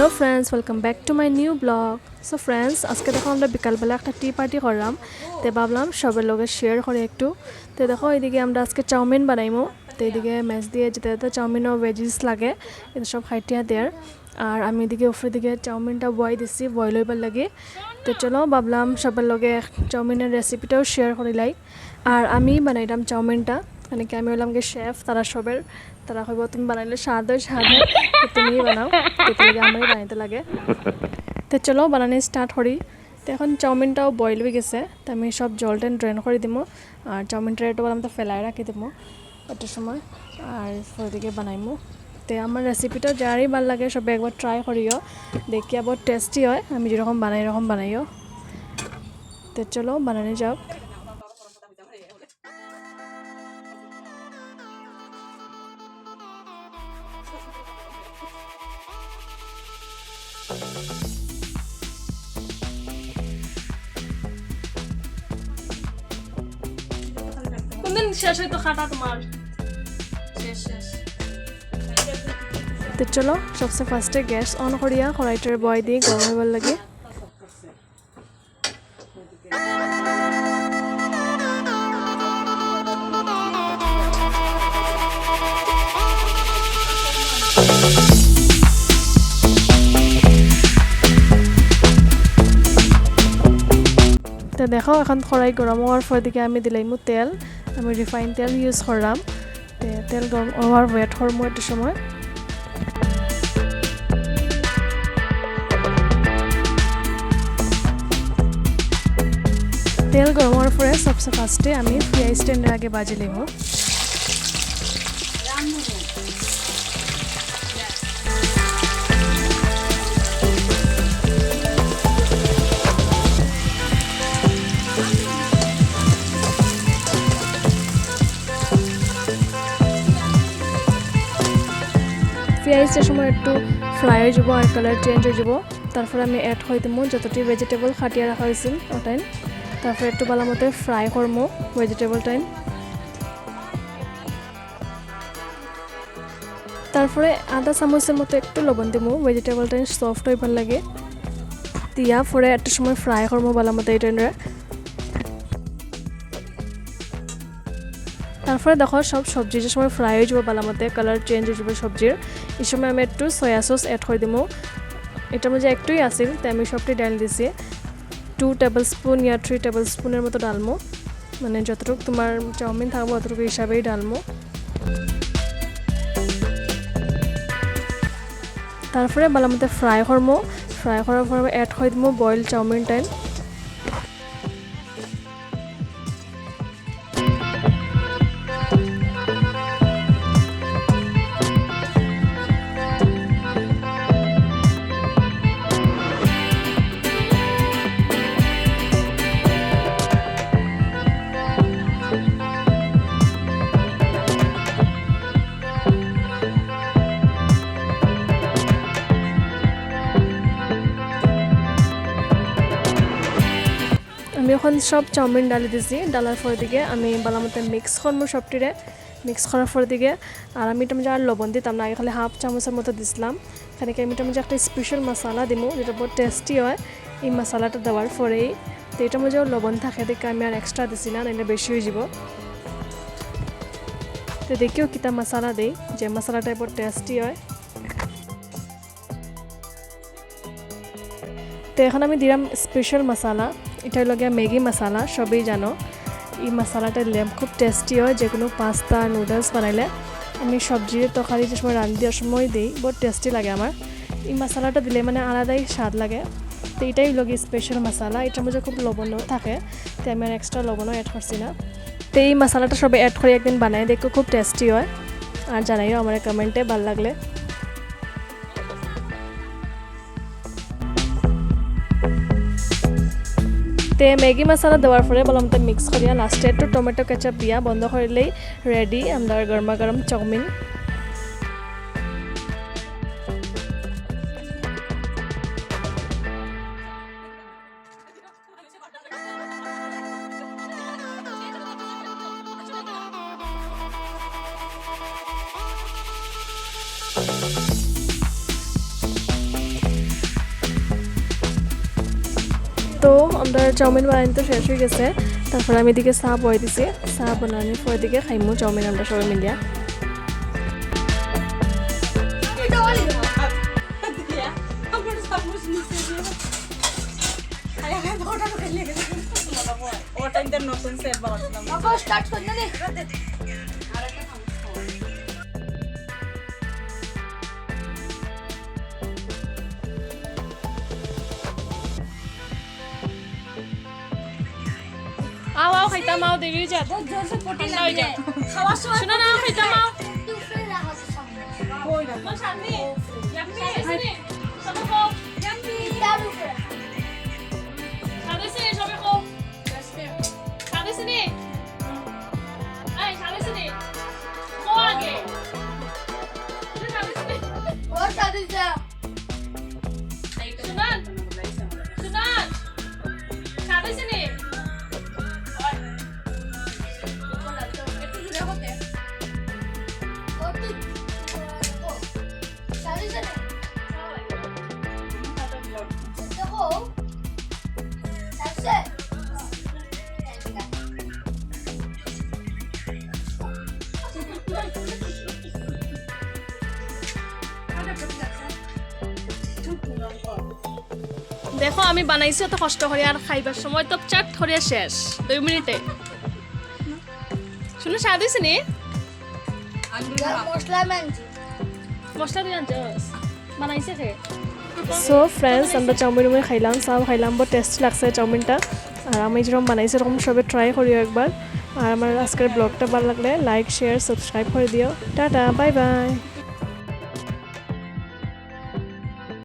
Hello friends, welcome back to my new blog. So friends, আজকে দেখো আমরা বিকালবেলা একটা টি পার্টি করলাম। তো ভাবলাম সবার লগে শেয়ার করে একটু। তো দেখো এদিকে আমরা আজকে চাউমিন বানাইমো। তো এদিকে ম্যাচ দিয়ে যেতে যেতে চাউমিনও ভেজিস লাগে, এটা সব খাইটিয়া দেয়ার। আর আমি এদিকে উপরের দিকে চাউমিনটা বয় দিছি, বয় লইবার লাগে। তো চলো ভাবলাম সবার লগে চাউমিনের রেসিপিটাও শেয়ার করে লাই। আর আমি বানাইলাম চাউমিনটা, মানে কি আমি হলাম গিয়ে শেফ, তারা কইব তুমি বানাইলে স্বাদ হয় স্বাদ হয়, তো তুমিই বানাও, তো লাগে আমারই বানাইতে লাগে। তো চলো বানানো স্টার্ট করি। তো এখন চাউমিনটাও বয়েল হয়ে গেছে, তো আমি সব জলটা ড্রেন করে দিব। আর চাউমিনটা একটু বললাম তো ফেলাই রাখি দিব একটা সময়, আর ওদিকে বানাইমো। তো আমার রেসিপিটা যারই ভাল লাগে সবাই একবার ট্রাই করিও, দেখিয়া বহুত টেস্টি হয়, আমি যেরকম বানাই এরকম বানাইও। তো চলো বানানো যাক। শেষ হয়তো খাটা তোমার তো চলো সবচেয়ে ফার্স্টে গ্যাস অন করিয়া কড়াইটার বয় দিয়ে গরম হইবার লাগে। তো দেখো এখন কড়াই গরম হওয়ার পর দিকে আমি দিলাইমু তেল। আমি রিফাইন তেল ইউজ করলাম। তেল গরম হওয়ার ওয়েট করবো একটা সময়। তেল গরম হওয়ার পরে সবচেয়ে ফার্স্টে আমি পেঁয়াজ স্ট্যান্ডের আগে বাজি লিব। পেঁয়াজের সময় একটু ফ্রাই হয়ে যাব আর কালার চেঞ্জ হয়ে যাব, তারপরে আমি অ্যাড করে দেবো যতটি ভেজিটেবল খাটিয়ে রাখা হয়েছিল ওটাই। তারপরে একটু ভালো মতো ফ্রাই করবো ভেজিটেবলটাই। তারপরে আধা চামচের মতো একটু লবণ দেবো, ভেজিটেবলটা সফট হইবার লাগে। দিয়া পরে একটা সময় ফ্রাই করবো ভালো মতো এটা। তারপরে দেখো সব সবজি যে সময় ফ্রাই হয়ে যাব ভালো মতো, কালার চেঞ্জ হয়ে যাবে সবজির, এই সময় আমি একটু সয়া সস অ্যাড করে দেবো। এটার মধ্যে একটুই আসিল, তাই আমি সবটি ডাল দিছি। 2 টেবিল স্পুন ইয়া 3 টেবিল স্পুনের মতো ডালমো, মানে যতটুকু তোমার চাউমিন থাকবো অতটুকু হিসাবেই ডালমো। তারপরে ভালো মতো ফ্রাই করবো, ফ্রাই করার পর অ্যাড করে দেবো বয়েল চাউমিনটাই। আমি এখন সব চাউমিন ডালি দিছি, ডালার পর দিকে আমি ভালো মতো মিক্স করবো সবটিরে। মিক্স করার পর দিকে আর আমি এটা আর লবণ দিতাম না, আগে খালি হাফ চামচের মতো দিছিলাম। এখানে আমি এটা একটা স্পেশাল মশলা দিব যেটা বহুত টেস্টি হয়। এই মশলাটা দেওয়ার পরেই তো এটার মধ্যেও লবণ থাকে দেখে আমি আর এক্সট্রা দিছি না, নাহলে বেশি হয়ে যাব। তো দেখিও কিতা মশলা দিই, যে মশলাটা বহুত টেস্টি হয়। তো এখন আমি দিলাম স্পেশাল মশলা, এটা হলো গিয়া ম্যাগি মশলা, সবই জানো। এই মশলাটা দিলে খুব টেস্টি হয়, যে কোনো পাস্তা নুডলস বানাইলে। আমি সবজির তরকারি যে সময় রান্ধি দেওয়ার সময় দিই, বহুত টেস্টি লাগে আমার। এই মশলাটা দিলে মানে আলাদাই স্বাদ লাগে। তো এটাই হলো গিয়ে স্পেশাল মশলা, এটার মধ্যে খুব লবণও থাকে, তো আমি আর এক্সট্রা লবণও অ্যাড করছি না। তো এই মশলাটা সবাই অ্যাড করে একদিন বানাই দেখো, খুব টেস্টি হয়। আর জানাইও আমার কমেন্টে ভালো লাগলে। তো ম্যাগি মশলা দেওয়ার পরে ভালো মতো মিক্স করিয়া লাস্টে একটু টমেটো কেচাপ দিয়া বন্ধ করলেই রেডি আমরা গরমা গরম চাউমিন। আমরা চাউমিন বানানি তো শেষ হয়ে গেছে তারপর আমি এদিকে চা বয়ে দিছি চা বানানোর পর এদিকে খাইমু চাউমিন আমরা সবাই মিলিয়া आओ आओ खाइताम आओ देवी जा जोर से पोटी लग जाए खावा सुनो ना खाइताम आओ कोई ना शांति यम्मी सबको यम्मी दारू पे सादे से सबे को सादे से नहीं आई सादे से नहीं को आगे सादे से नहीं और सादे से सुनन सुनन सादे से नहीं দেখো আমি বানাইছি এত কষ্ট করে আর খাইবার সময় তো চাট করে শেষ 2 মিনিটে শুনো স্বাদ হয়েছে নি মশলা দিয়ে আনছস বানাইছে খে সো ফ্রেন্ডস আমরা চাউমিন খাইলাম সব খাইলাম বহুত টেস্টি লাগছে চাউমিনটা আর আমি যেরকম বানাইছি এরকম সবে ট্রাই করিও একবার আর আমার আজকের ব্লগটা ভালো লাগলে লাইক শেয়ার সাবস্ক্রাইব করে দিও টাটা বাই বাই